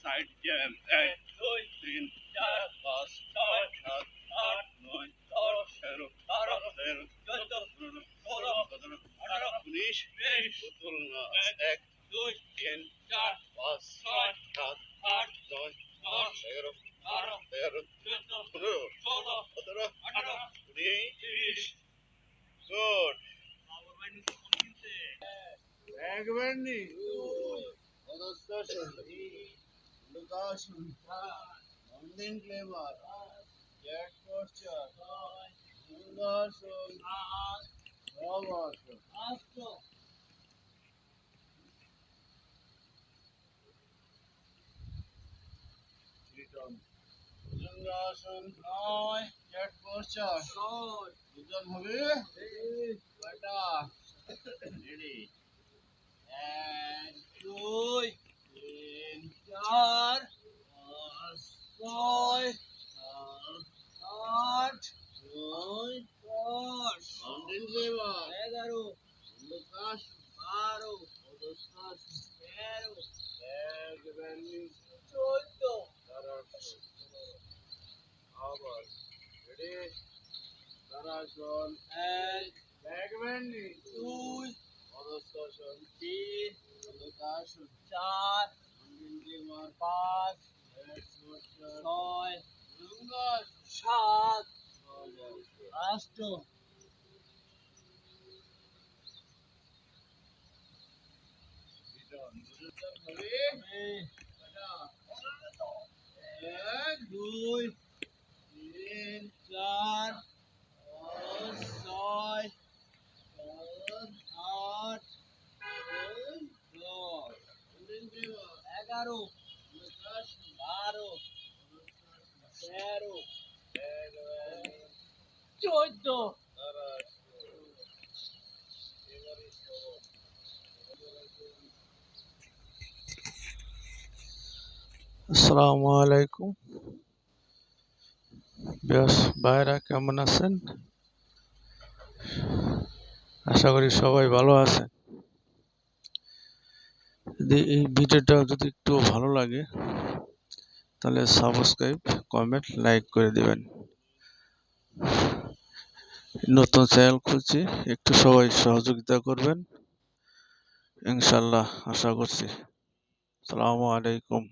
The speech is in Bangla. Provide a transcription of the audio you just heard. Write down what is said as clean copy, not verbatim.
সাইড জ্যাম 1 2 3 4 5 6 7 8 9 10 11 12 13 14 15 16 17 বোতল না 1 2 3 4 5 6 7 8 9 10 11 12 13 14 15 16 17 18 good Ragavani, Odostation, Lukashan, Mountain Clever, Jet Posture, Lukashan, Robert, Lukashan, Jet Posture, Dujan Habe, Bata, Ready, and 2, 3, 4, 5, 6, 7, 8, 9, 10, Mountain Clever, 11, Lukas, 12, Odoskas, 13, Ragavani, 14, Abar, ready, Tarashon, and Ragavani, 2, Odoskas, 3, Lukas, 4, Mountain Clever, 5, Jet Posture, 6, Lukas, 7, 8, এক দুই তিন চার পাঁচ ছয় সাত আট নয় দশ 11 12 13 14 আসসালামু আলাইকুম ভাইরা, কেমন আছেন? আশা করি সবাই ভালো আছেন। যদি এই ভিডিওটা যদি একটু ভালো লাগে তাহলে সাবস্ক্রাইব, কমেন্ট, লাইক করে দিবেন। নতুন চ্যানেল খুলছি, একটু সবাই সহযোগিতা করবেন ইনশাল্লাহ, আশা করছি। আসসালামু আলাইকুম।